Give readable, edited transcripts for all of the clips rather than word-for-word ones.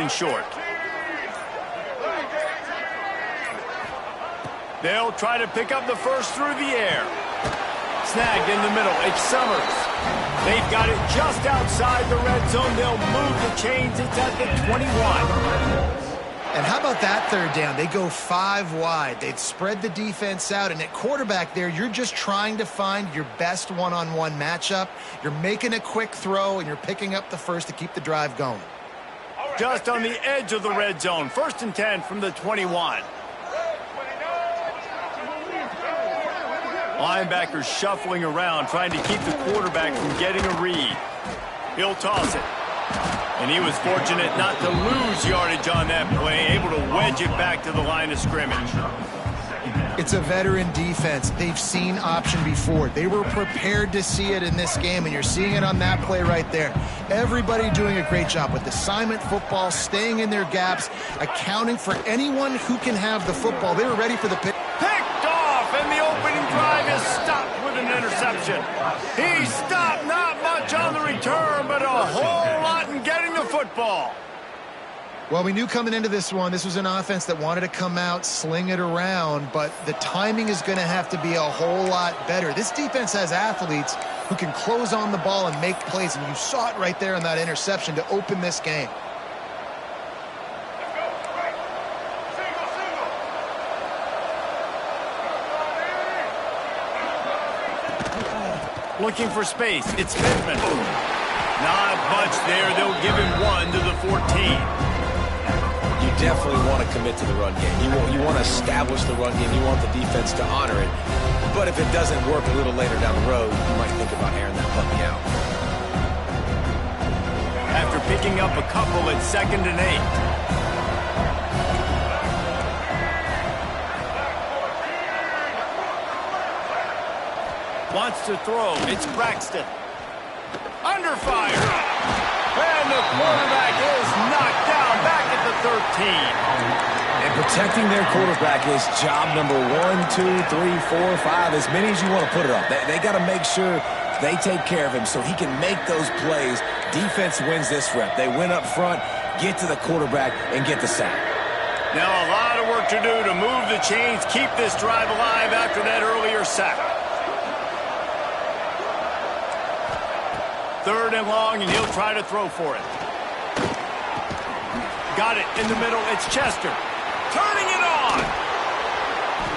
and short. They'll try to pick up the first through the air. Snagged in the middle. It's Summers. They've got it just outside the red zone. They'll move the chains. It's at the 21. And how about that third down? They go 5 wide. They'd spread the defense out. And at quarterback there, you're just trying to find your best one-on-one matchup. You're making a quick throw, and you're picking up the first to keep the drive going. Just on the edge of the red zone. 1st and 10 from the 21. Linebackers shuffling around, trying to keep the quarterback from getting a read. He'll toss it. And he was fortunate not to lose yardage on that play, able to wedge it back to the line of scrimmage. It's a veteran defense. They've seen option before. They were prepared to see it in this game, and you're seeing it on that play right there. Everybody doing a great job with assignment football, staying in their gaps, accounting for anyone who can have the football. They were ready for the pick. Picked off, and the opening drive is stopped with an interception. He stopped, not much on the return, but a whole lot in getting the football. Well, we knew coming into this one, this was an offense that wanted to come out, sling it around, but the timing is going to have to be a whole lot better. This defense has athletes who can close on the ball and make plays, and you saw it right there on that interception to open this game. Looking for space. It's Pittman. Not much there. They'll give him 1 to the 14. You definitely want to commit to the run game. You want to establish the run game. You want the defense to honor it. But if it doesn't work a little later down the road, you might think about airing that puppy out. After picking up a couple at 2nd and 8. Wants to throw. It's Braxton. Under fire. And the quarterback is knocked down back at the 13. And protecting their quarterback is job number 1, 2, 3, 4, 5, as many as you want to put it up. They got to make sure they take care of him so he can make those plays. Defense wins this rep. They win up front, get to the quarterback, and get the sack. Now a lot of work to do to move the chains, keep this drive alive after that earlier sack. 3rd and long, and he'll try to throw for it. Got it in the middle. It's Chester. Turning it on.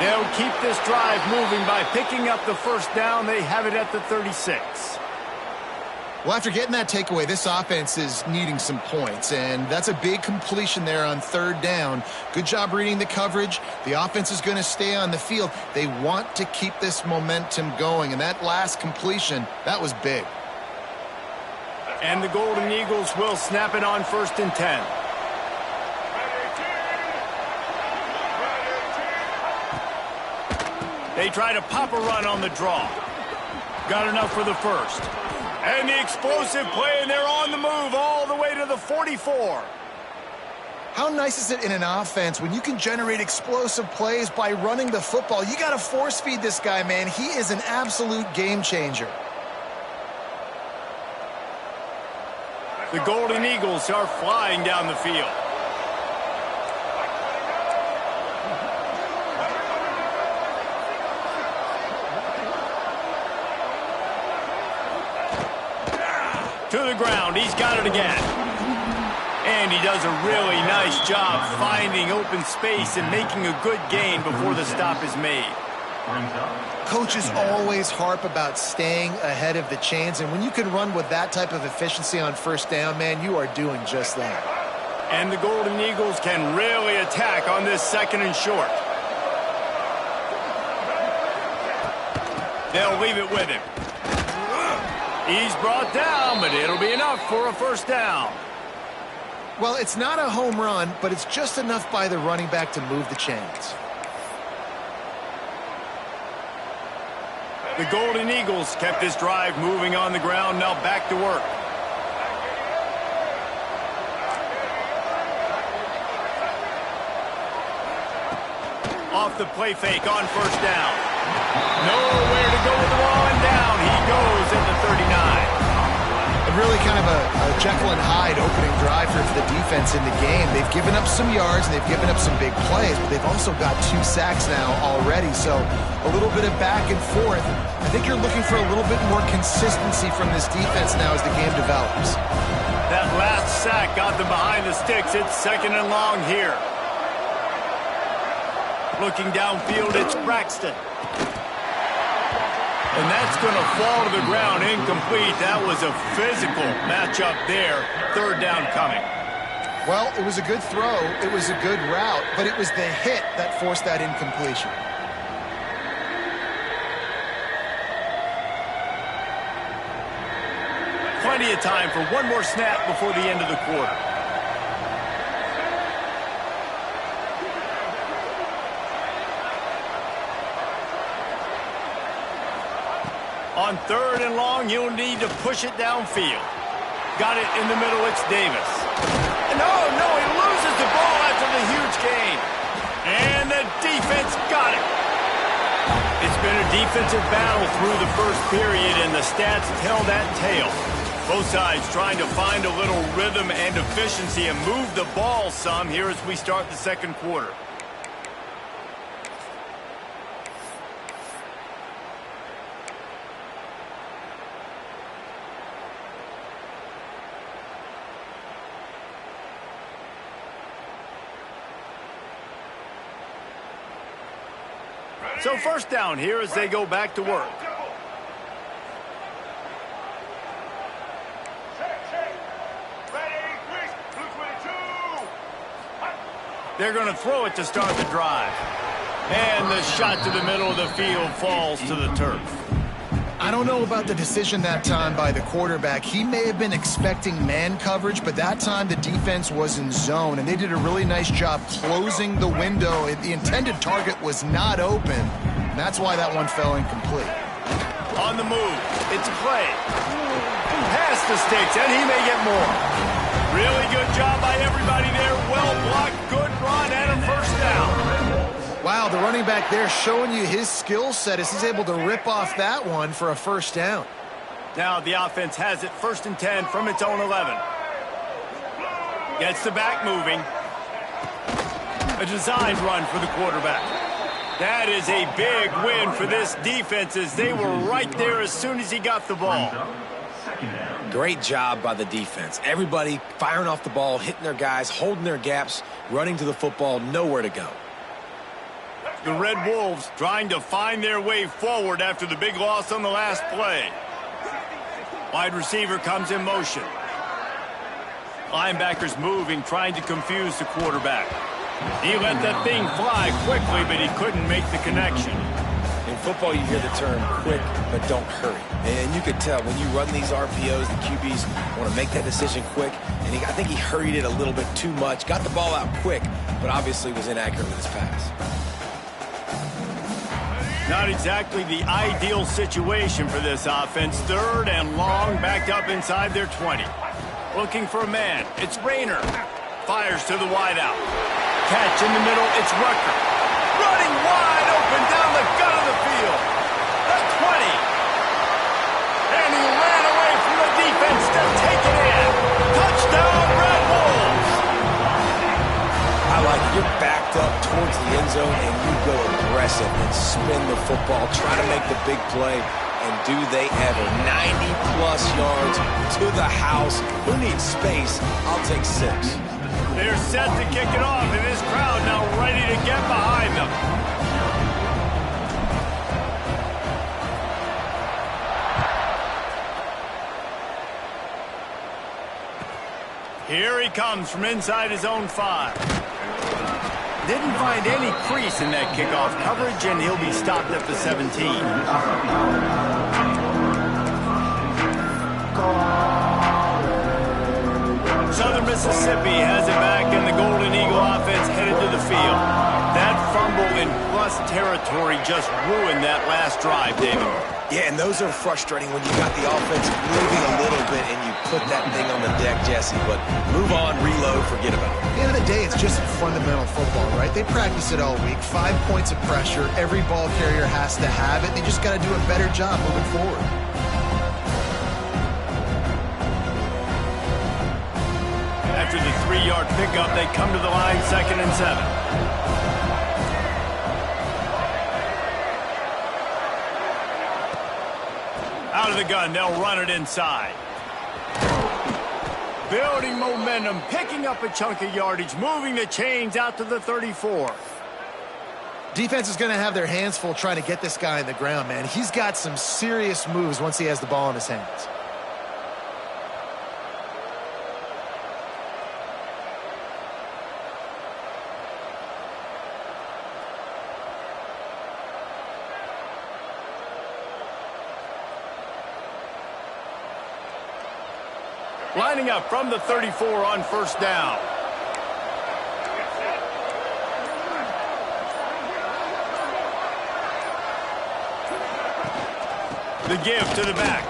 They'll keep this drive moving by picking up the first down. They have it at the 36. Well, after getting that takeaway, this offense is needing some points, and that's a big completion there on 3rd down. Good job reading the coverage. The offense is going to stay on the field. They want to keep this momentum going, and that last completion, that was big. And the Golden Eagles will snap it on 1st and 10. They try to pop a run on the draw. Got enough for the first. And the explosive play, and they're on the move all the way to the 44. How nice is it in an offense when you can generate explosive plays by running the football? You got to force feed this guy, man. He is an absolute game changer. The Golden Eagles are flying down the field. To the ground. He's got it again. And he does a really nice job finding open space and making a good gain before the stop is made. Coaches always harp about staying ahead of the chains, and when you can run with that type of efficiency on 1st down, man, you are doing just that. And the Golden Eagles can really attack on this 2nd and short. They'll leave it with him. He's brought down, but it'll be enough for a 1st down. Well, it's not a home run, but it's just enough by the running back to move the chains. The Golden Eagles kept this drive moving on the ground. Now back to work. Off the play fake on 1st down. Nowhere to go with the ball, and down he goes at the 39. And really kind of a Jekyll and Hyde opening drive for the defense in the game. They've given up some yards and they've given up some big plays, but they've also got 2 sacks now already. So a little bit of back and forth. I think you're looking for a little bit more consistency from this defense now as the game develops. That last sack got them behind the sticks. It's 2nd and long here. Looking downfield, it's Braxton. And that's going to fall to the ground incomplete. That was a physical matchup there. 3rd down coming. Well, it was a good throw. It was a good route, but it was the hit that forced that incompletion. Plenty of time for one more snap before the end of the quarter. On 3rd and long, you'll need to push it downfield. Got it in the middle, it's Davis. No, he loses the ball after the huge gain. And the defense got it. It's been a defensive battle through the first period, and the stats tell that tale. Both sides trying to find a little rhythm and efficiency and move the ball some here as we start the 2nd quarter. So 1st down here as they go back to work. They're going to throw it to start the drive. And the shot to the middle of the field falls to the turf. I don't know about the decision that time by the quarterback. He may have been expecting man coverage, but that time the defense was in zone, and they did a really nice job closing the window. The intended target was not open, and that's why that one fell incomplete. On the move, it's Clay. Past the sticks, and he may get more. Really good job by everybody there. Well blocked, good run, and a 1st down. Wow, the running back there showing you his skill set as he's able to rip off that one for a 1st down. Now the offense has it 1st and 10 from its own 11. Gets the back moving. A designed run for the quarterback. That is a big win for this defense as they were right there as soon as he got the ball. Great job by the defense. Everybody firing off the ball, hitting their guys, holding their gaps, running to the football, nowhere to go. The Red Wolves trying to find their way forward after the big loss on the last play. Wide receiver comes in motion. Linebackers moving, trying to confuse the quarterback. He let that thing fly quickly, but he couldn't make the connection. In football, you hear the term quick, but don't hurry. And you could tell when you run these RPOs, the QBs want to make that decision quick. And I think he hurried it a little bit too much. Got the ball out quick, but obviously was inaccurate with his pass. Not exactly the ideal situation for this offense. 3rd and long, backed up inside their 20. Looking for a man. It's Rayner. Fires to the wideout. Catch in the middle. It's Rucker. Running wide open down the gut of the field. The 20. And he ran away from the defense to take it in. Touchdown, Red Wolves. I like it. You're backed up towards the end zone and you go aggressive and spin the football, try to make the big play, and do they ever. 90-plus yards to the house. Who needs space? I'll take 6. They're set to kick it off, and this crowd now ready to get behind them. Here he comes from inside his own 5. Didn't find any crease in that kickoff coverage, and he'll be stopped at the 17. Southern Mississippi has it back, and the Golden Eagle offense headed to the field. That fumble in plus territory just ruined that last drive, David. Yeah, and those are frustrating when you got the offense moving a little bit and you put that thing on the deck, Jesse. But move on, reload, forget about it. At the end of the day, it's just fundamental football, right? They practice it all week. 5 points of pressure. Every ball carrier has to have it. They just got to do a better job moving forward. 3-yard pickup. They come to the line, 2nd and 7. Out of the gun, they'll run it inside. Building momentum, picking up a chunk of yardage, moving the chains out to the 34. Defense is going to have their hands full trying to get this guy in the ground, man. He's got some serious moves once he has the ball in his hands. Lining up from the 34 on 1st down. The give to the back.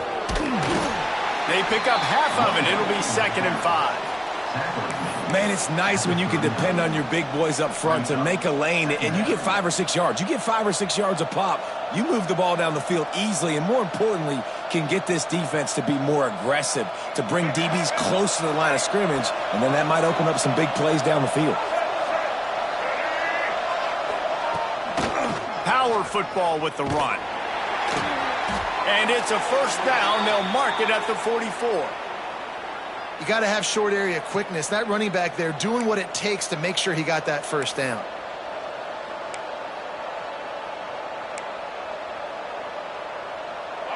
They pick up half of it. It'll be 2nd and 5. Man, it's nice when you can depend on your big boys up front to make a lane, and you get 5 or 6 yards. You get 5 or 6 yards a pop. You move the ball down the field easily, and more importantly, can get this defense to be more aggressive, to bring DBs close to the line of scrimmage, and then that might open up some big plays down the field. Power football with the run. And it's a 1st down. They'll mark it at the 44. You got to have short area quickness. That running back there doing what it takes to make sure he got that 1st down.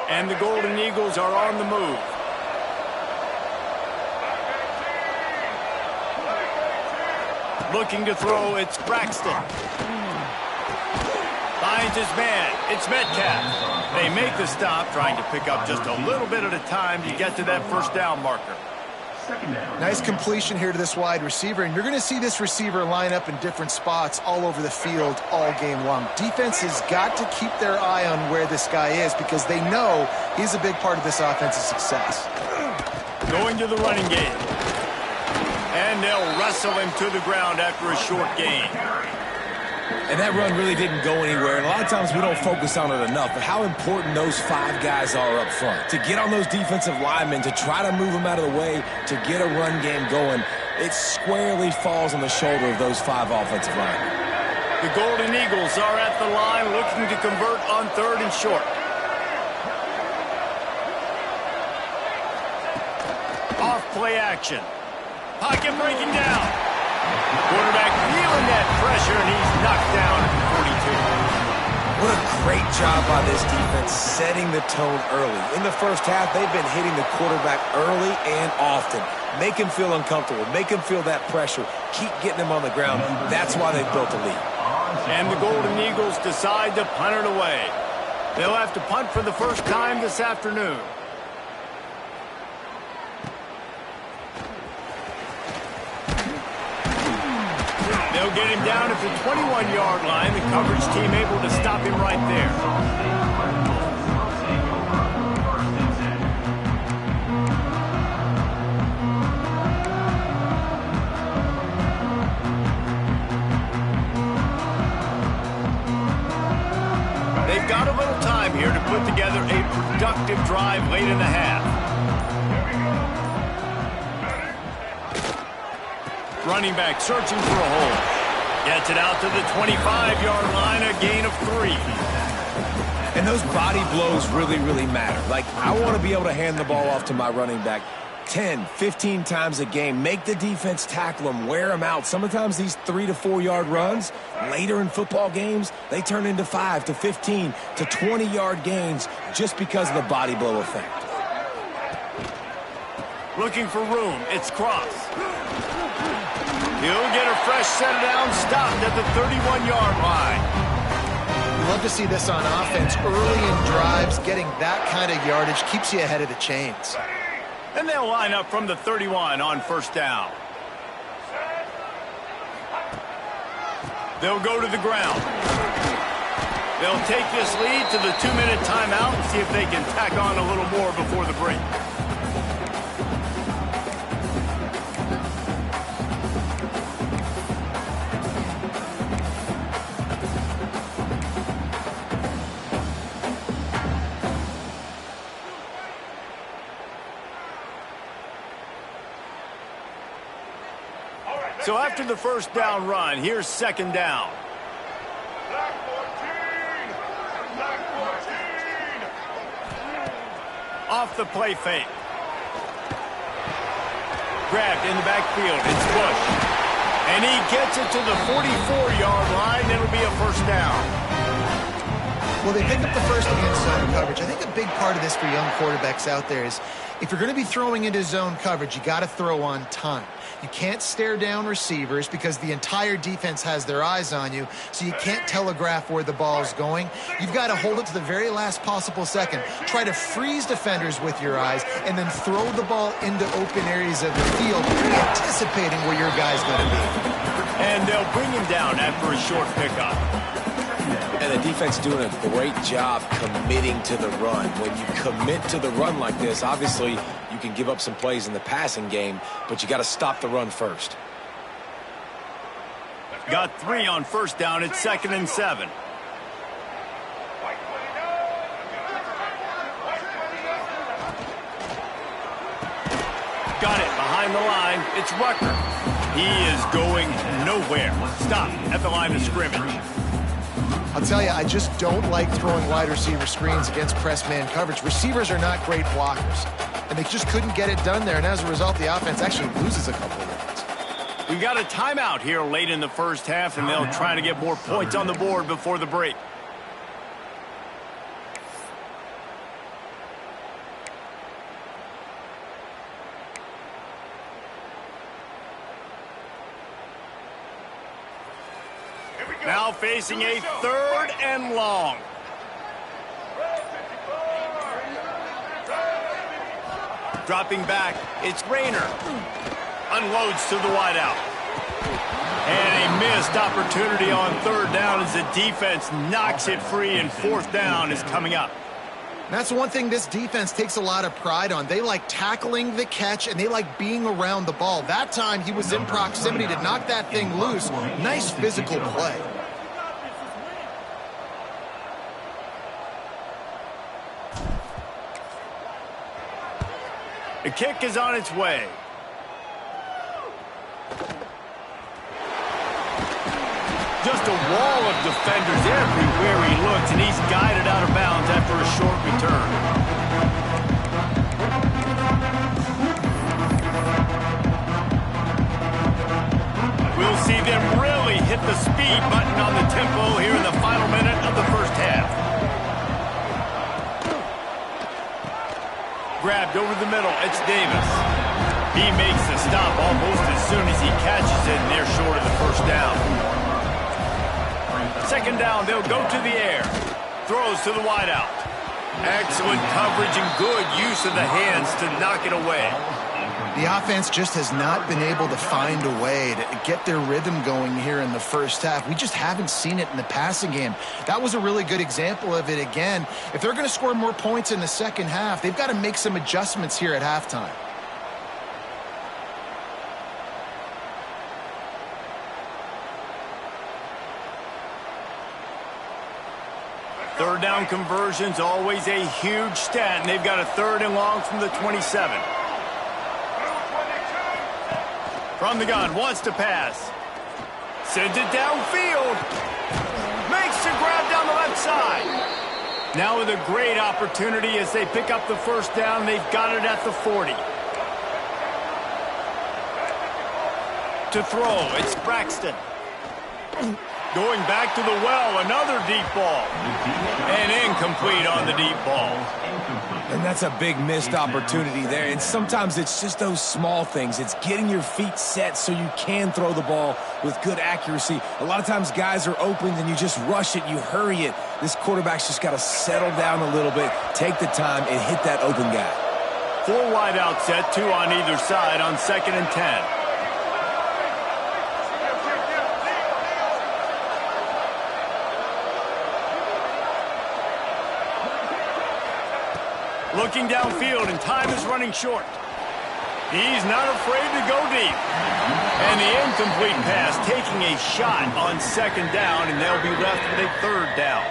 And the Golden Eagles are on the move. Looking to throw, it's Braxton. Finds his man, it's Metcalf. They make the stop, trying to pick up just a little bit at a time to get to that 1st down marker. Nice completion here to this wide receiver, and you're going to see this receiver line up in different spots all over the field all game long. Defense has got to keep their eye on where this guy is because they know he's a big part of this offensive success. Going to the running game. And they'll wrestle him to the ground after a short gain. And that run really didn't go anywhere. And a lot of times we don't focus on it enough, but how important those 5 guys are up front. To get on those defensive linemen, to try to move them out of the way, to get a run game going, it squarely falls on the shoulder of those 5 offensive linemen. The Golden Eagles are at the line looking to convert on 3rd and short. Off play action. Pocket breaking down. Quarterback feeling that pressure, and he's knocked down at the 42. What a great job by this defense setting the tone early. In the 1st half, they've been hitting the quarterback early and often. Make him feel uncomfortable. Make him feel that pressure. Keep getting him on the ground. That's why they've built a lead. And the Golden Eagles decide to punt it away. They'll have to punt for the 1st time this afternoon. They'll get him down at the 21-yard line. The coverage team able to stop him right there. They've got a little time here to put together a productive drive late in the half. Running back searching for a hole. Gets it out to the 25-yard line, a gain of 3. And those body blows really, really matter. Like, I want to be able to hand the ball off to my running back 10, 15 times a game. Make the defense tackle him, wear him out. Sometimes these 3 to 4 yard runs, later in football games, they turn into 5 to 15 to 20-yard gains just because of the body blow effect. Looking for room, it's Cross. He'll get a fresh set down, stopped at the 31-yard line. We love to see this on offense. Early in drives, getting that kind of yardage keeps you ahead of the chains. And they'll line up from the 31 on 1st down. They'll go to the ground. They'll take this lead to the 2-minute timeout and see if they can tack on a little more before the break. So after the first down run, here's second down. Off the play fake. Grabbed in the backfield. It's Bush. And he gets it to the 44-yard line. It'll be a first down. Well, they pick up the first against zone coverage. I think a big part of this for young quarterbacks out there is if you're going to be throwing into zone coverage, you got to throw on time. You can't stare down receivers because the entire defense has their eyes on you, so you can't telegraph where the ball's going. You've got to hold it to the very last possible second. Try to freeze defenders with your eyes and then throw the ball into open areas of the field, anticipating where your guy's going to be. And they'll bring him down after a short pickup. And the defense doing a great job committing to the run. When you commit to the run like this, obviously you can give up some plays in the passing game, but you got to stop the run first. Got 3 on first down. It's 2nd and 7. Got it behind the line. It's Rucker. He is going nowhere. Stop at the line of scrimmage. I'll tell you, I just don't like throwing wide receiver screens against press man coverage. Receivers are not great blockers, and they just couldn't get it done there, and as a result, the offense actually loses a couple of yards. We've got a timeout here late in the first half, and they'll try to get more points on the board before the break. Now facing a 3rd and long. Dropping back, it's Rayner. Unloads to the wideout. And a missed opportunity on 3rd down as the defense knocks it free, and 4th down is coming up. That's one thing this defense takes a lot of pride on. They like tackling the catch, and they like being around the ball. That time, he was in proximity to knock that thing loose. Nice physical play. The kick is on its way. Just a wall of defenders everywhere he looks, and he's guided out of bounds after a short return. We'll see them really hit the speed button on the tempo here in the final minute of the first half. Grabbed over the middle, it's Davis. He makes the stop almost as soon as he catches it, and they're short of the first down. 2nd down, they'll go to the air. Throws to the wideout. Excellent coverage and good use of the hands to knock it away. The offense just has not been able to find a way to get their rhythm going here in the first half. We just haven't seen it in the passing game. That was a really good example of it again. If they're going to score more points in the second half, they've got to make some adjustments here at halftime. Third down conversion's always a huge stat, and they've got a 3rd and long from the 27. From the gun, wants to pass. Sends it downfield. Makes the grab down the left side. Now with a great opportunity as they pick up the first down. They've got it at the 40. To throw, it's Braxton. Going back to the well, another deep ball. And incomplete on the deep ball. And that's a big missed opportunity there. And sometimes it's just those small things. It's getting your feet set so you can throw the ball with good accuracy. A lot of times guys are open and you just rush it, you hurry it. This quarterback's just got to settle down a little bit, take the time, and hit that open guy. 4 wide out set, 2 on either side on 2nd and 10. Looking downfield, and time is running short. He's not afraid to go deep. And the incomplete pass taking a shot on 2nd down, and they'll be left with a 3rd down.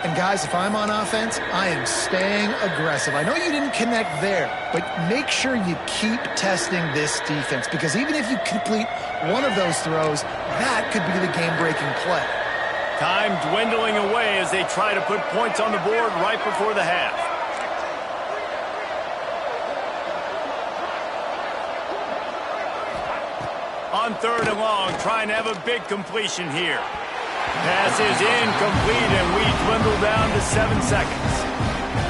And guys, if I'm on offense, I am staying aggressive. I know you didn't connect there, but make sure you keep testing this defense, because even if you complete one of those throws, that could be the game-breaking play. Time dwindling away as they try to put points on the board right before the half. On 3rd and long, trying to have a big completion here. Pass is incomplete, and we dwindle down to 7 seconds.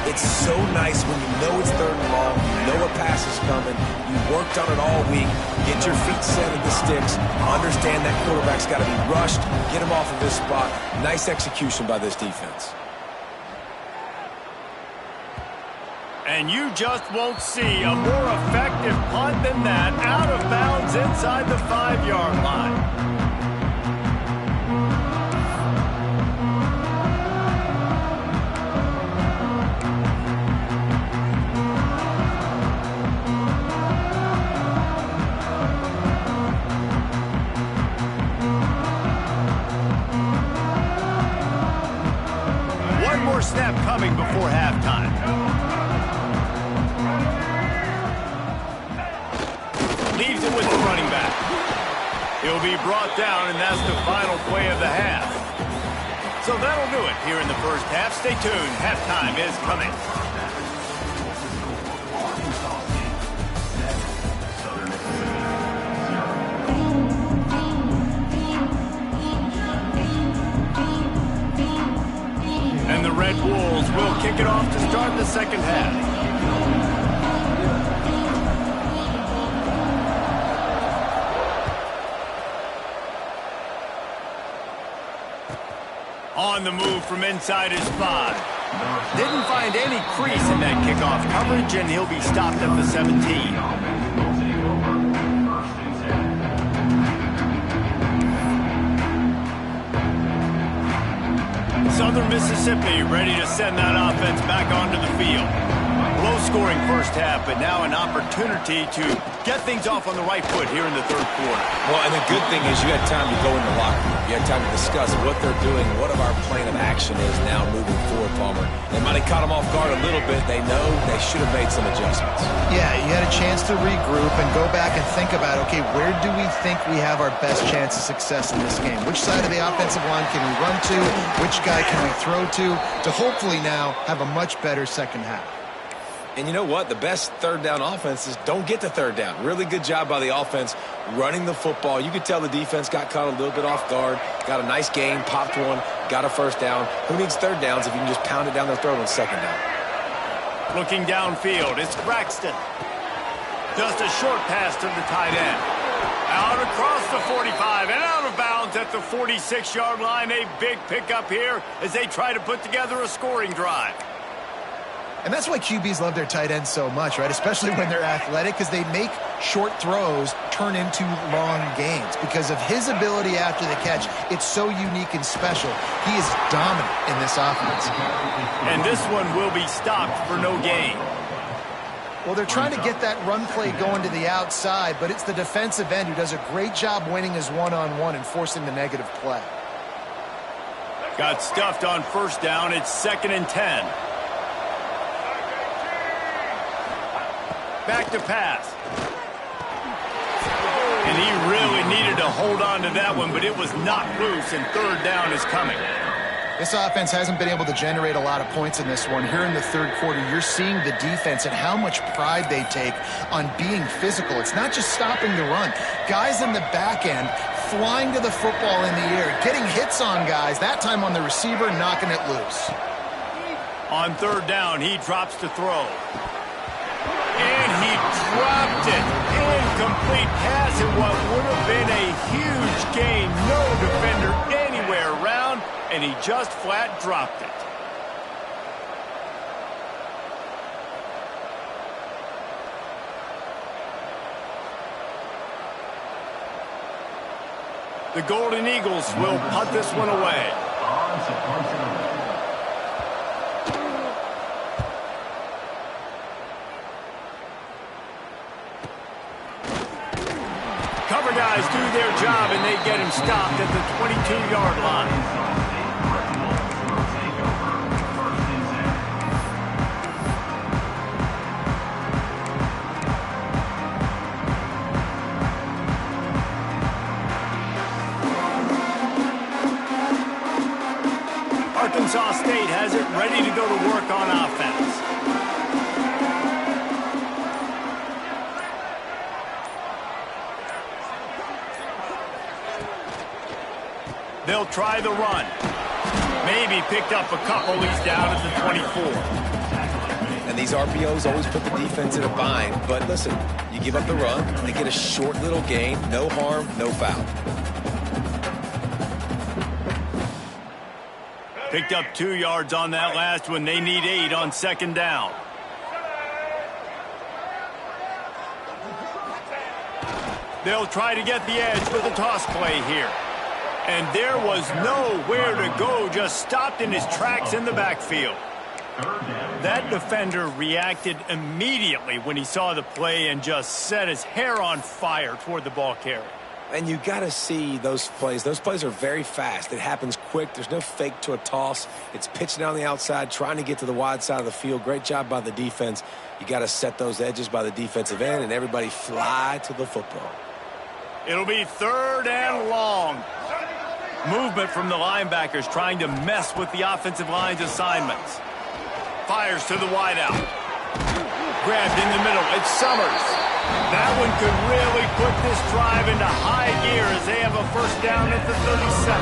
It's so nice when you know it's 3rd and long, you know a pass is coming, you worked on it all week, get your feet set at the sticks, understand that quarterback's got to be rushed, get him off of his spot. Nice execution by this defense. And you just won't see a more effective punt than that, out of bounds inside the 5-yard line. One more snap coming before halftime. Leaves it with the running back. He'll be brought down, and that's the final play of the half. So that'll do it here in the first half. Stay tuned. Halftime is coming. And the Red Wolves will kick it off to start the second half. On the move from inside his 5. Didn't find any crease in that kickoff coverage, and he'll be stopped at the 17. Southern Mississippi ready to send that offense back onto the field. Low-scoring first half, but now an opportunity to get things off on the right foot here in the 3rd quarter. Well, and the good thing is you had time to go in the locker room. You had time to discuss what they're doing, what our plan of action is now moving forward, Palmer. They might have caught them off guard a little bit. They know they should have made some adjustments. Yeah, you had a chance to regroup and go back and think about, okay, where do we think we have our best chance of success in this game? Which side of the offensive line can we run to? Which guy can we throw to hopefully now have a much better second half? And you know what? The best 3rd down offenses don't get to 3rd down. Really good job by the offense running the football. You could tell the defense got caught a little bit off guard, got a nice game, popped one, got a 1st down. Who needs 3rd downs if you can just pound it down their throat on 2nd down? Looking downfield, it's Braxton. Just a short pass to the tight end. Out across the 45 and out of bounds at the 46-yard line. A big pickup here as they try to put together a scoring drive. And that's why QBs love their tight ends so much, right? Especially when they're athletic, because they make short throws turn into long gains. Because of his ability after the catch, it's so unique and special. He is dominant in this offense. And this one will be stopped for no gain. Well, they're trying to get that run play going to the outside, but it's the defensive end who does a great job winning his one-on-one and forcing the negative play. Got stuffed on 1st down. It's 2nd and 10. Back to pass. And he really needed to hold on to that one, but it was knocked loose, and 3rd down is coming. This offense hasn't been able to generate a lot of points in this one. Here in the 3rd quarter, you're seeing the defense and how much pride they take on being physical. It's not just stopping the run. Guys in the back end flying to the football in the air, getting hits on guys, that time on the receiver, knocking it loose. On 3rd down, he drops to throw. And he dropped it. Incomplete pass in what would have been a huge gain. No defender anywhere around, and he just flat dropped it. The Golden Eagles will punt this one away. Cover guys do their job, and they get him stopped at the 22-yard line. Arkansas State has it ready to go to work on offense. They'll try the run. Maybe picked up a couple. He's down at the 24. And these RPOs always put the defense in a bind. But listen, you give up the run, they get a short little gain. No harm, no foul. Picked up 2 yards on that last one. They need 8 on second down. They'll try to get the edge with a toss play here. And there was nowhere to go, just stopped in his tracks in the backfield. That defender reacted immediately when he saw the play and just set his hair on fire toward the ball carrier. And you got to see those plays. Those plays are very fast. It happens quick. There's no fake to a toss. It's pitching down the outside, trying to get to the wide side of the field. Great job by the defense. You got to set those edges by the defensive end, and everybody fly to the football. It'll be 3rd and long. Movement from the linebackers trying to mess with the offensive line's assignments. Fires to the wideout. Grabbed in the middle. It's Summers. That one could really put this drive into high gear as they have a first down at the 37.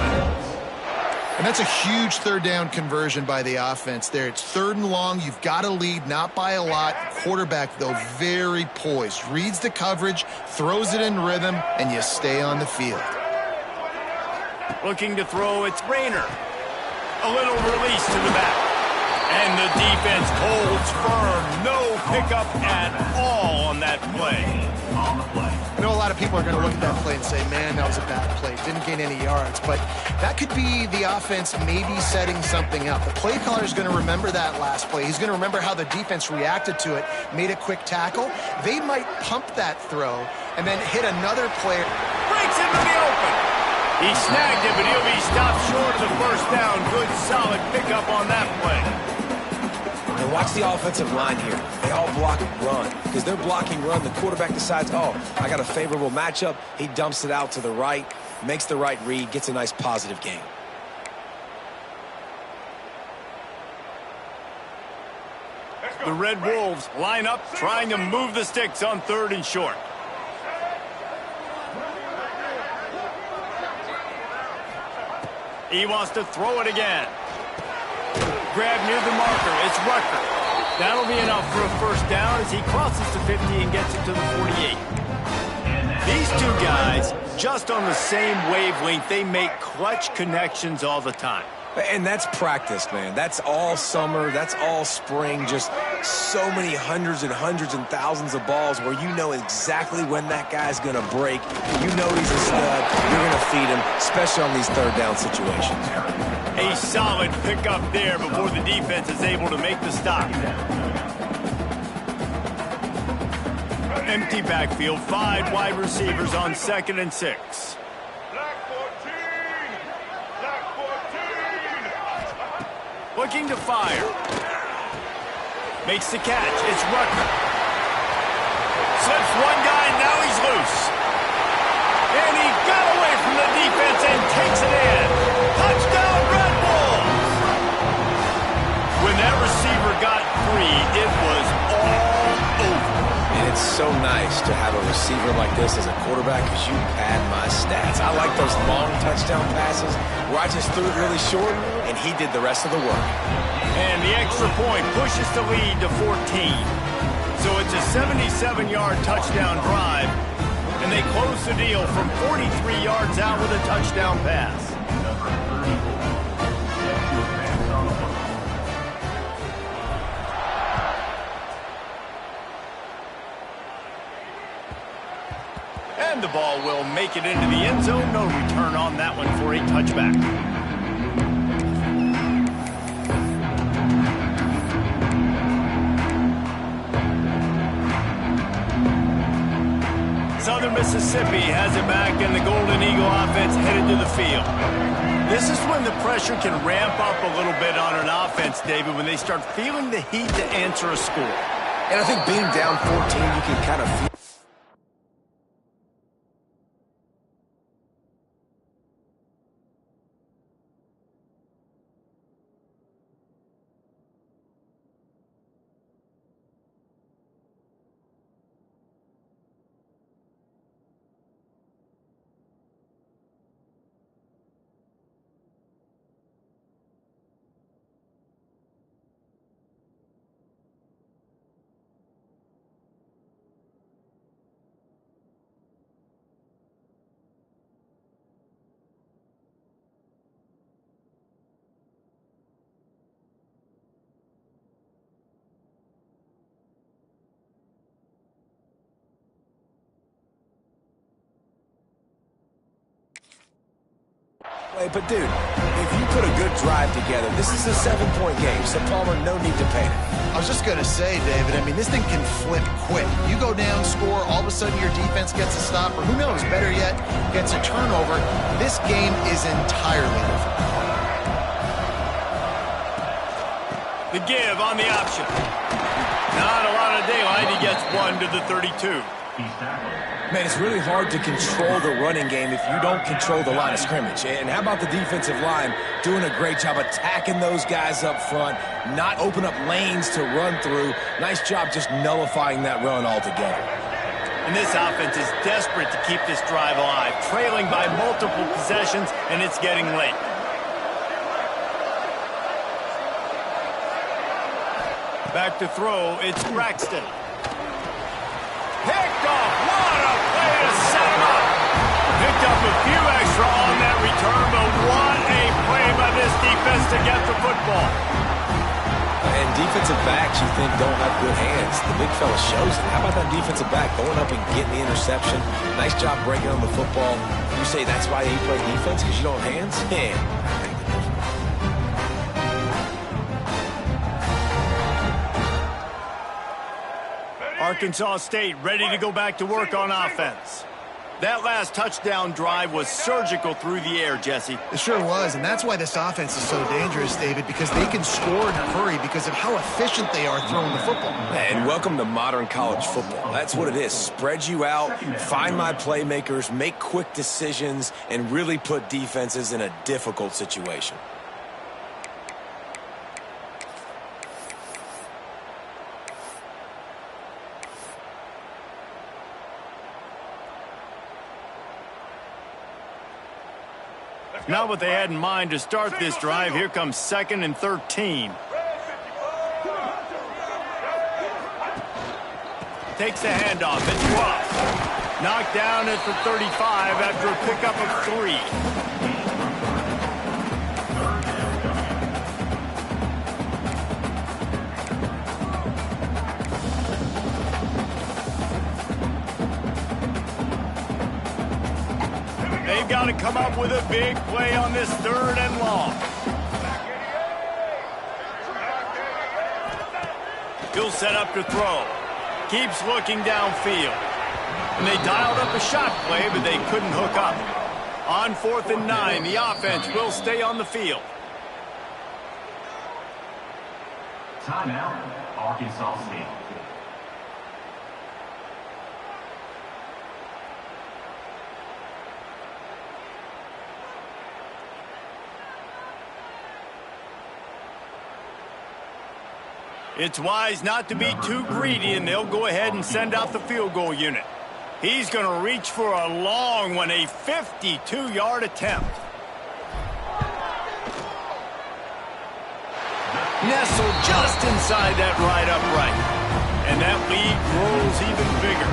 And that's a huge 3rd down conversion by the offense there. It's 3rd and long. You've got to lead, not by a lot. Quarterback, though, very poised. Reads the coverage, throws it in rhythm, and you stay on the field. Looking to throw, it's Rayner. A little release to the back. And the defense holds firm. No pickup at all on that play. I know a lot of people are going to look at that play and say, man, that was a bad play. Didn't gain any yards. But that could be the offense maybe setting something up. The play caller is going to remember that last play. He's going to remember how the defense reacted to it, made a quick tackle. They might pump that throw and then hit another player. Breaks into the open. He snagged it, but he'll be stopped short of the first down. Good, solid pickup on that play. And watch the offensive line here. They all block run. Because they're blocking run, the quarterback decides, oh, I got a favorable matchup. He dumps it out to the right, makes the right read, gets a nice positive gain. The Red Wolves line up, trying to move the sticks on 3rd and short. He wants to throw it again. Grab near the marker. It's Rucker. That'll be enough for a first down as he crosses the 50 and gets it to the 48. These two guys, just on the same wavelength, they make clutch connections all the time. And that's practice, man. That's all summer. That's all spring. Just so many hundreds and thousands of balls where you know exactly when that guy's going to break. You know he's a stud. You're going to feed him, especially on these 3rd down situations. A solid pickup there before the defense is able to make the stop. Empty backfield, 5 wide receivers on 2nd and 6. Looking to fire. Makes the catch. It's Rucker. Slips one guy, now he's loose. And he got away from the defense and takes it in. Touchdown, Red Bulls! When that receiver got free, it was all over. And it's so nice to have a receiver like this as a quarterback because you pad my stats. I like those long touchdown passes where I just threw it really short and he did the rest of the work. And the extra point pushes the lead to 14. So it's a 77-yard touchdown drive, and they close the deal from 43 yards out with a touchdown pass. And the ball will make it into the end zone. No return on that one for a touchback. Southern Mississippi has it back, and the Golden Eagle offense headed to the field. This is when the pressure can ramp up a little bit on an offense, David, when they start feeling the heat to answer a score. And I think being down 14, you can kind of feel But, dude, if you put a good drive together, this is a 7-point game, so Palmer, no need to panic. I was just going to say, David, I mean, this thing can flip quick. You go down, score, all of a sudden your defense gets a stop, or who knows, better yet, gets a turnover. This game is entirely different. The give on the option. Not a lot of daylight. He gets one to the 32. Man, it's really hard to control the running game if you don't control the line of scrimmage. And how about the defensive line doing a great job attacking those guys up front, not open up lanes to run through. Nice job just nullifying that run altogether. And this offense is desperate to keep this drive alive, trailing by multiple possessions, and it's getting late. Back to throw, it's Braxton. Picked off, what a play to set him up. Picked up a few extra on that return, but what a play by this defense to get the football. And defensive backs you think don't have good hands. The big fella shows it. How about that defensive back going up and getting the interception? Nice job breaking on the football. You say that's why you play defense, because you don't have hands? Man. Arkansas State ready to go back to work on offense. That last touchdown drive was surgical through the air, Jesse. It sure was, and that's why this offense is so dangerous, David, because they can score in a hurry because of how efficient they are throwing the football. And welcome to modern college football. That's what it is. Spread you out, find my playmakers, make quick decisions, and really put defenses in a difficult situation. Not what they had in mind to start this drive. Here comes 2nd and 13. Takes the handoff. It's Ross. Knocked down at the 35 after a pickup of 3. They've got to come up with a big play on this 3rd and long. He'll set up to throw. Keeps looking downfield. And they dialed up a shot play, but they couldn't hook up. On 4th and 9, the offense will stay on the field. Timeout, Arkansas State. It's wise not to be too greedy, and they'll go ahead and send out the field goal unit. He's going to reach for a long one, a 52-yard attempt. Nestled just inside that right upright. And that lead grows even bigger.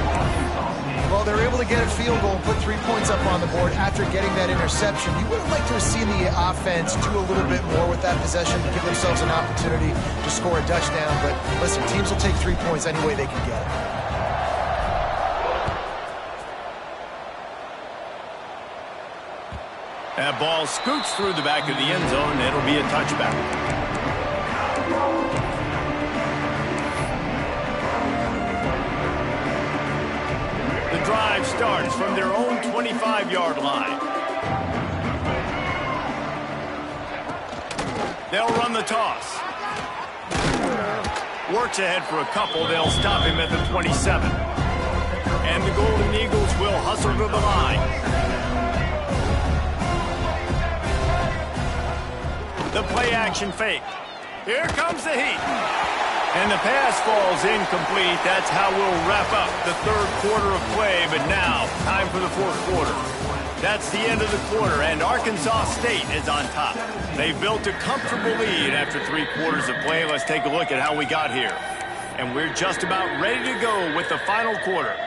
Well, they're able to get a field goal and put 3 points up on the board after getting that interception. You would have liked to have seen the offense do a little bit more with that possession to give themselves an opportunity to score a touchdown. But listen, teams will take 3 points any way they can get it. That ball scoots through the back of the end zone, and it'll be a touchback. The drive starts from their own 25-yard line. They'll run the toss. Works ahead for a couple. They'll stop him at the 27. And the Golden Eagles will hustle to the line. The play-action fake. Here comes the heat. And the pass falls incomplete. That's how we'll wrap up the 3rd quarter of play. But now, time for the 4th quarter. That's the end of the quarter, and Arkansas State is on top. They've built a comfortable lead after 3 quarters of play. Let's take a look at how we got here. And we're just about ready to go with the final quarter.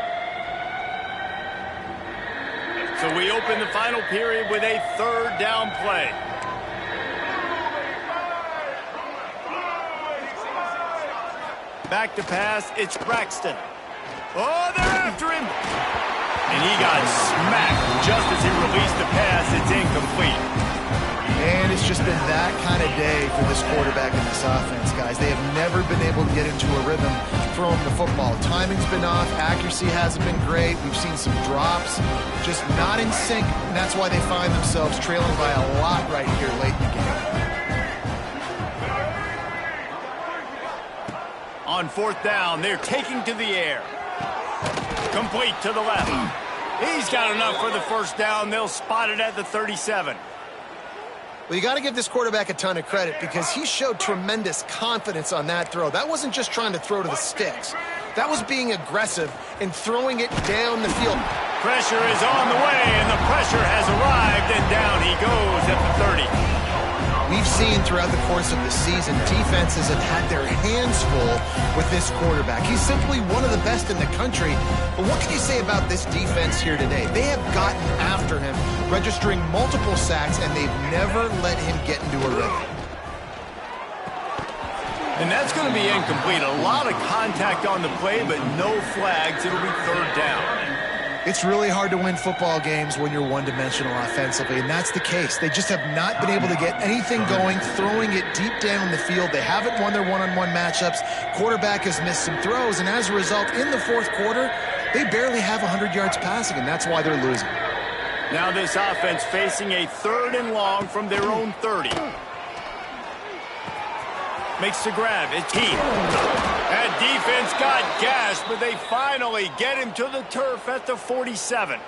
So we open the final period with a 3rd down play. Back to pass, it's Braxton. Oh, they're after him. And he got smacked just as he released the pass. It's incomplete. been that kind of day for this quarterback in this offense, guys. They have never been able to get into a rhythm throwing the football. Timing's been off. Accuracy hasn't been great. We've seen some drops, just not in sync, and that's why they find themselves trailing by a lot right here late in the game. On fourth down, they're taking to the air. Complete to the left. He's got enough for the first down. They'll spot it at the 37. Well, you got to give this quarterback a ton of credit because he showed tremendous confidence on that throw. That wasn't just trying to throw to the sticks. That was being aggressive and throwing it down the field. Pressure is on the way, and the pressure has arrived, and down he goes at the 30. We've seen throughout the course of the season, defenses have had their hands full with this quarterback. He's simply one of the best in the country. But what can you say about this defense here today? They have gotten after him, registering multiple sacks, and they've never let him get into a rhythm. And that's going to be incomplete. A lot of contact on the play, but no flags. It'll be third down. It's really hard to win football games when you're one-dimensional offensively, and that's the case. They just have not been able to get anything going, throwing it deep down the field. They haven't won their one-on-one matchups. Quarterback has missed some throws, and as a result, in the fourth quarter, they barely have 100 yards passing, and that's why they're losing. Now this offense facing a third and long from their own 30. Makes the grab. It's Heath. That defense got gashed, but they finally get him to the turf at the 47.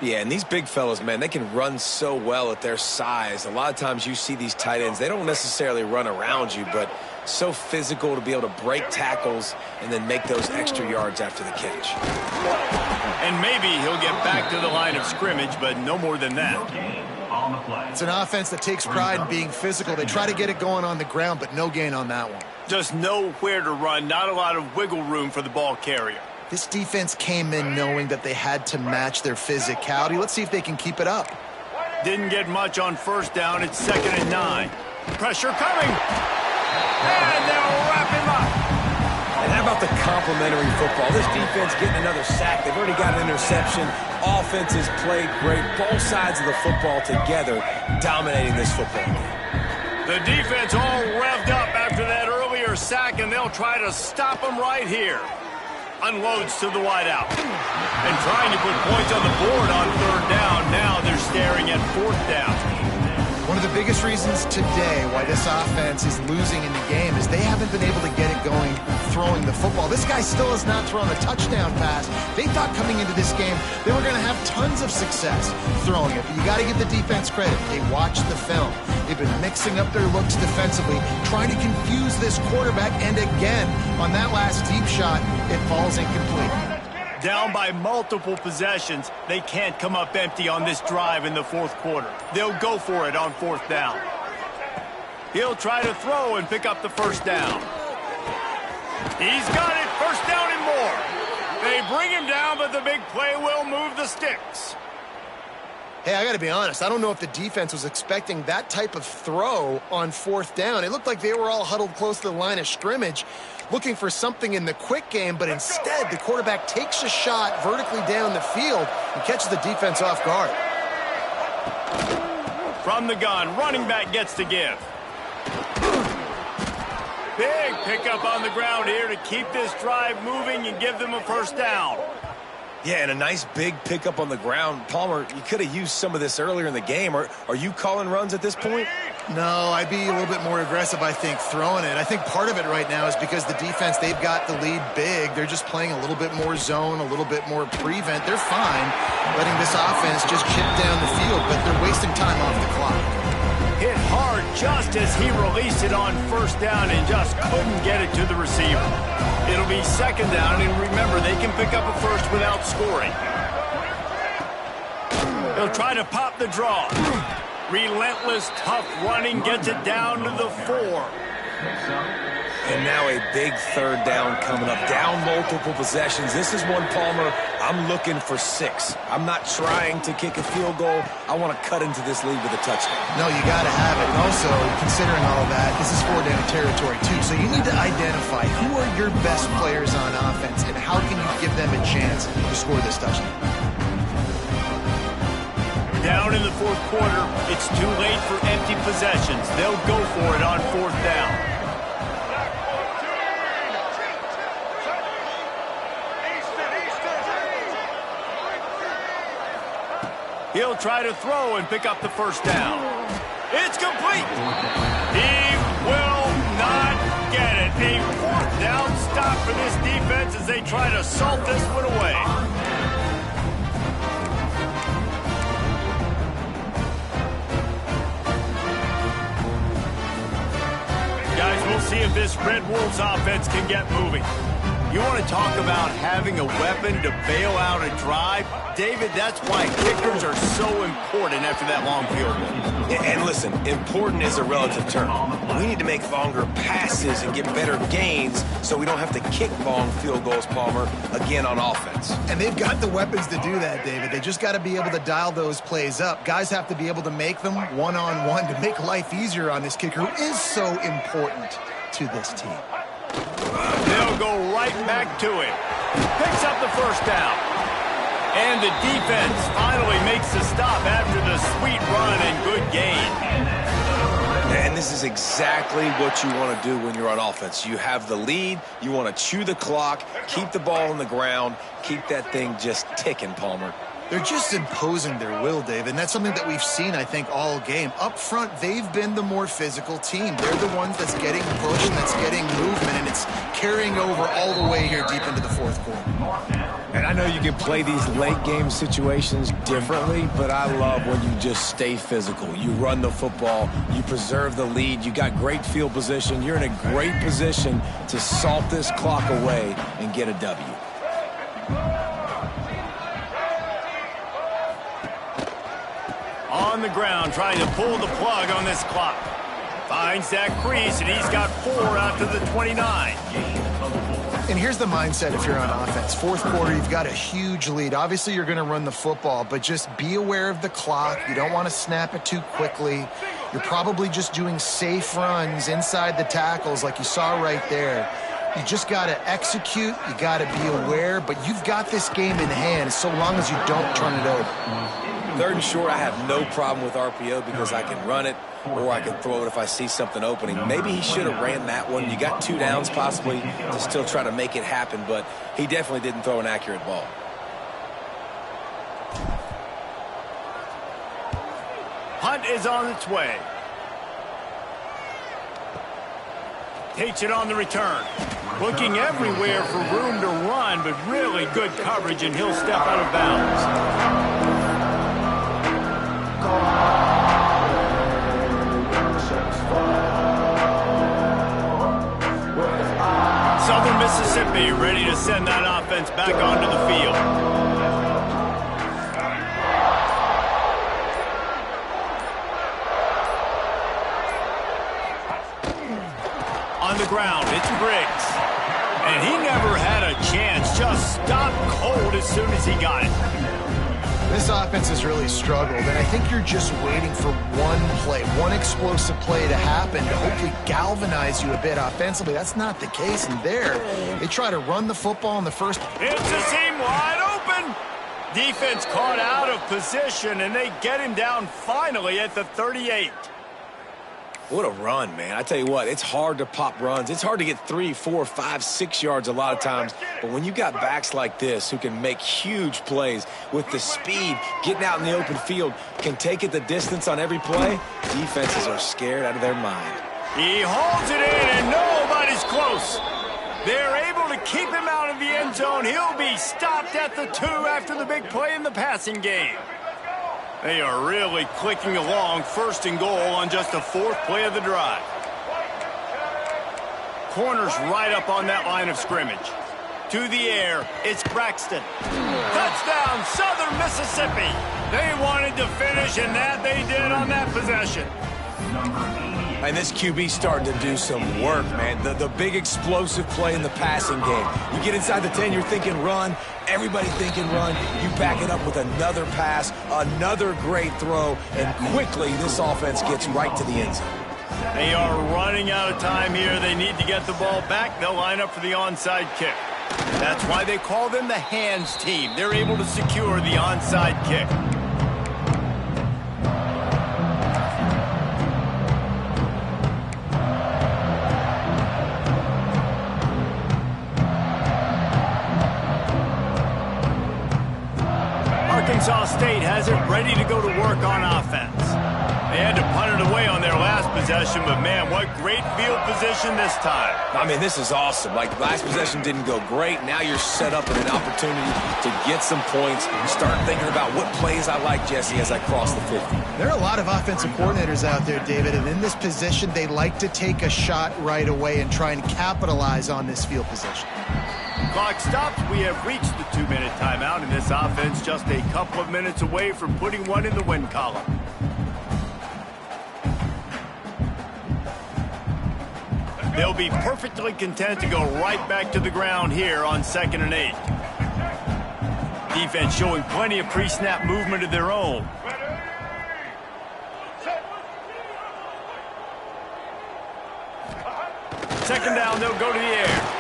Yeah, and these big fellas, man, they can run so well at their size. A lot of times you see these tight ends, they don't necessarily run around you, but so physical to be able to break tackles and then make those extra yards after the catch. And maybe he'll get back to the line of scrimmage, but no more than that. It's an offense that takes pride in being physical. They try to get it going on the ground, but no gain on that one. Just nowhere to run, not a lot of wiggle room for the ball carrier. This defense came in knowing that they had to match their physicality. Let's see if they can keep it up. Didn't get much on first down. It's 2nd and 9. Pressure coming. And they'll wrap him up. And how about the complementary football? This defense getting another sack. They've already got an interception. Offense has played great. Both sides of the football together dominating this football game. The defense all revved up after that earlier sack, and they'll try to stop them right here. Unloads to the wideout. And trying to put points on the board on third down. Now they're staring at fourth down. One of the biggest reasons today why this offense is losing in the game is they haven't been able to get it going throwing the football. This guy still has not thrown a touchdown pass. They thought coming into this game they were going to have tons of success throwing it, but you got to give the defense credit. They watched the film. They've been mixing up their looks defensively, trying to confuse this quarterback, and again, on that last deep shot, it falls incomplete. Down by multiple possessions, they can't come up empty on this drive in the fourth quarter. They'll go for it on fourth down. He'll try to throw and pick up the first down. He's got it, first down and more. They bring him down, but the big play will move the sticks. Hey, I got to be honest. I don't know if the defense was expecting that type of throw on fourth down. It looked like they were all huddled close to the line of scrimmage, looking for something in the quick game, but instead the quarterback takes a shot vertically down the field and catches the defense off guard. From the gun, running back gets to give. Big pickup on the ground here to keep this drive moving and give them a first down. Yeah, and a nice big pickup on the ground. Palmer, you could have used some of this earlier in the game. Are you calling runs at this point? No, I'd be a little bit more aggressive, I think, throwing it. I think part of it right now is because the defense, they've got the lead big. They're just playing a little bit more zone, a little bit more prevent. They're fine letting this offense just chip down the field, but they're wasting time off the clock. Hit hard just as he released it on first down and just couldn't get it to the receiver. It'll be second down, and remember, they can pick up a first without scoring. He'll try to pop the draw. Relentless, tough running gets it down to the 4. And now a big third down coming up. Down multiple possessions. This is one, Palmer, I'm looking for 6. I'm not trying to kick a field goal. I want to cut into this lead with a touchdown. No, you got to have it. And also, considering all that, this is 4-down territory, too. So you need to identify who are your best players on offense and how can you give them a chance to score this touchdown. Down in the fourth quarter, it's too late for empty possessions. They'll go for it on fourth down. He'll try to throw and pick up the first down. It's complete. He will not get it. A fourth down stop for this defense as they try to salt this one away. Guys, we'll see if this Red Wolves offense can get moving. You want to talk about having a weapon to bail out a drive? David, that's why kickers are so important after that long field goal. And listen, important is a relative term. We need to make longer passes and get better gains so we don't have to kick long field goals, Palmer, again on offense. And they've got the weapons to do that, David. They just got to be able to dial those plays up. Guys have to be able to make them one-on-one to make life easier on this kicker who is so important to this team. They'll go right back to it. Picks up the first down. And the defense finally makes the stop after the sweet run and good gain. And this is exactly what you want to do when you're on offense. You have the lead. You want to chew the clock, keep the ball on the ground, keep that thing just ticking, Palmer. They're just imposing their will, Dave, and that's something that we've seen, I think, all game. Up front, they've been the more physical team. They're the ones that's getting pushed and that's getting movement, and it's carrying over all the way here deep into the fourth quarter. And I know you can play these late-game situations differently, but I love when you just stay physical. You run the football, you preserve the lead, you got great field position. You're in a great position to salt this clock away and get a W. On the ground, trying to pull the plug on this clock. Finds that crease, and he's got 4 after the 29. And here's the mindset if you're on offense. Fourth quarter, you've got a huge lead. Obviously, you're going to run the football, but just be aware of the clock. You don't want to snap it too quickly. You're probably just doing safe runs inside the tackles like you saw right there. You just got to execute. You got to be aware, but you've got this game in hand so long as you don't turn it over. Third and short, I have no problem with RPO because I can run it or I can throw it if I see something opening. Maybe he should have ran that one. You got 2 downs possibly to still try to make it happen, but he definitely didn't throw an accurate ball. Hunt is on its way. Takes it on the return. Looking everywhere for room to run, but really good coverage, and he'll step out of bounds. Southern Mississippi ready to send that offense back onto the field. On the ground, it's Briggs. And he never had a chance, just stopped cold as soon as he got it. This offense has really struggled, and I think you're just waiting for one play, one explosive play to happen to hopefully galvanize you a bit offensively. That's not the case, and there, they try to run the football in the first. It's a seam wide open. Defense caught out of position, and they get him down finally at the 38. What a run, man. I tell you what, it's hard to pop runs. It's hard to get 3, 4, 5, 6 yards a lot of times. But when you got backs like this who can make huge plays with the speed, getting out in the open field, can take it the distance on every play, defenses are scared out of their mind. He holds it in, and nobody's close. They're able to keep him out of the end zone. He'll be stopped at the 2 after the big play in the passing game. They are really clicking along, 1st and goal on just the 4th play of the drive. Corners right up on that line of scrimmage. To the air, it's Braxton. Touchdown, Southern Mississippi. They wanted to finish, and that they did on that possession. And this QB's starting to do some work, man. The big explosive play in the passing game. You get inside the 10, you're thinking run. Everybody thinking run. You back it up with another pass, another great throw, and quickly this offense gets right to the end zone. They are running out of time here. They need to get the ball back. They'll line up for the onside kick. That's why they call them the hands team. They're able to secure the onside kick. Arkansas State has it ready to go to work on offense. They had to punt it away on their last possession, but man, what great field position this time. I mean, this is awesome. Like, last possession didn't go great. Now you're set up in an opportunity to get some points. Start thinking about what plays I like, Jesse, as I cross the 50. There are a lot of offensive coordinators out there, David, and in this position, they like to take a shot right away and try and capitalize on this field position. Clock stops. We have reached the 2-minute timeout, and this offense just a couple of minutes away from putting one in the win column. They'll be perfectly content to go right back to the ground here on 2nd and 8. Defense showing plenty of pre-snap movement of their own. Second down, they'll go to the air.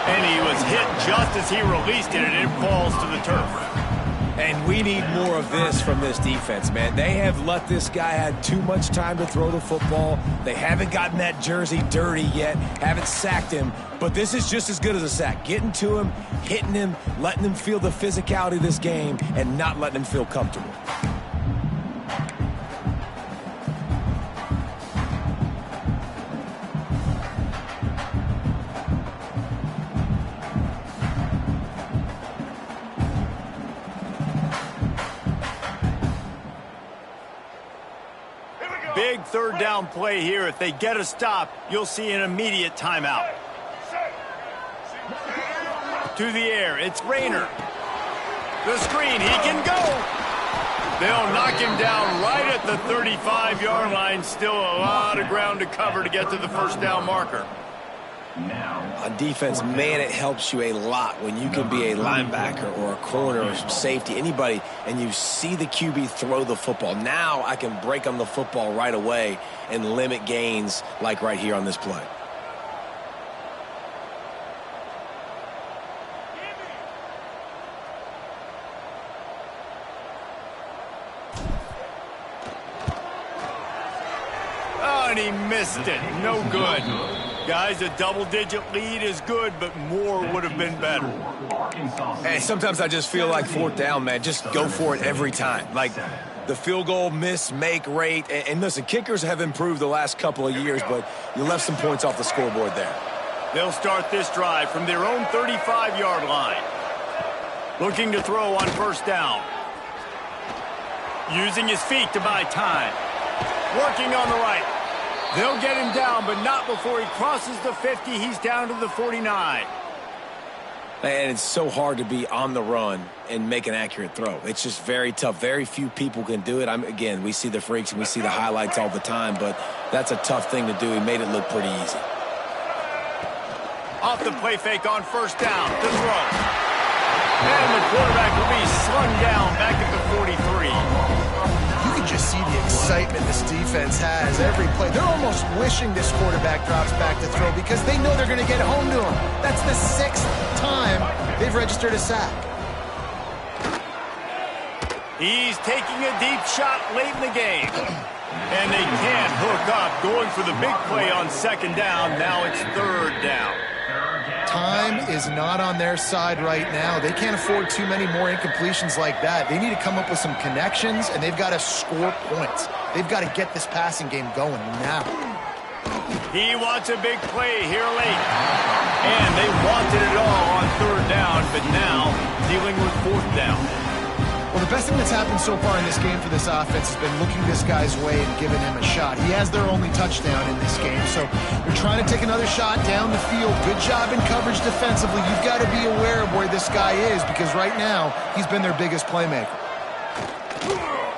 And he was hit just as he released it, and it falls to the turf. And we need more of this from this defense, man. They have let this guy have too much time to throw the football. They haven't gotten that jersey dirty yet, haven't sacked him. But this is just as good as a sack. Getting to him, hitting him, letting him feel the physicality of this game, and not letting him feel comfortable. Big third down play here. If they get a stop, you'll see an immediate timeout. To the air, it's Rayner. The screen, he can go. They'll knock him down right at the 35-yard line. Still a lot of ground to cover to get to the first down marker. On defense, man, it helps you a lot when you can be a linebacker or a corner or safety, anybody, and you see the QB throw the football. Now I can break on the football right away and limit gains like right here on this play. Oh, and he missed it. No good. Guys, a double-digit lead is good, but more would have been better. Hey, sometimes I just feel like fourth down, man. Just go for it every time. Like the field goal miss-make rate. And listen, kickers have improved the last couple of years, but you left some points off the scoreboard there. They'll start this drive from their own 35-yard line. Looking to throw on first down. Using his feet to buy time. Working on the right. They'll get him down, but not before he crosses the 50. He's down to the 49. And it's so hard to be on the run and make an accurate throw. It's just very tough. Very few people can do it. Again, we see the freaks and we see the highlights all the time, but that's a tough thing to do. He made it look pretty easy. Off the play fake on first down to throw. And the quarterback will be slung down back at the 43. You can just see the excitement this defense has every play. They're almost wishing this quarterback drops back to throw because they know they're going to get home to him. That's the 6th time they've registered a sack. He's taking a deep shot late in the game. And they can't hook up, going for the big play on second down. Now it's third down. Time is not on their side right now. They can't afford too many more incompletions like that. They need to come up with some connections, and they've got to score points. They've got to get this passing game going now. He wants a big play here late. And they wanted it all on third down, but now dealing with fourth down. Well, the best thing that's happened so far in this game for this offense has been looking this guy's way and giving him a shot. He has their only touchdown in this game, so they're trying to take another shot down the field. Good job in coverage defensively. You've got to be aware of where this guy is because right now he's been their biggest playmaker.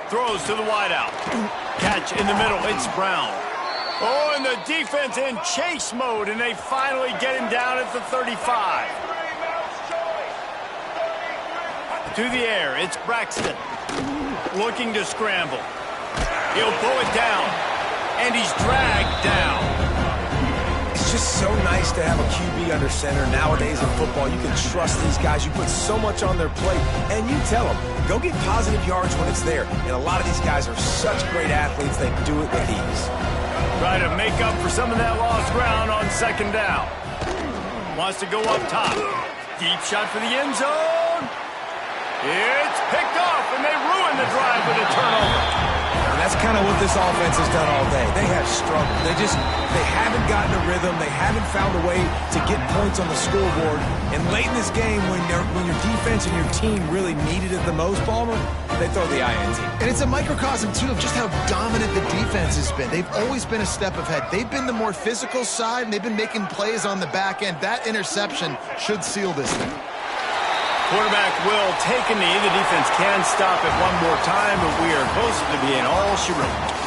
Throws to the wideout. Catch in the middle. It's Brown. Oh, and the defense in chase mode, and they finally get him down at the 35. To the air, it's Braxton. Looking to scramble. He'll pull it down. And he's dragged down. It's just so nice to have a QB under center. Nowadays in football, you can trust these guys. You put so much on their plate, and you tell them, go get positive yards when it's there. And a lot of these guys are such great athletes, they do it with ease. Try to make up for some of that lost ground on second down. Wants to go up top. Deep shot for the end zone. It's picked off, and they ruin the drive with a turnover. And that's kind of what this offense has done all day. They have struggled. They haven't gotten a rhythm. They haven't found a way to get points on the scoreboard. And late in this game, when your defense and your team really needed it the most, Palmer, they throw the INT. And it's a microcosm, too, of just how dominant the defense has been. They've always been a step ahead. They've been the more physical side, and they've been making plays on the back end. That interception should seal this thing. Quarterback will take a knee. The defense can stop it one more time, but we are close to being all she wrote.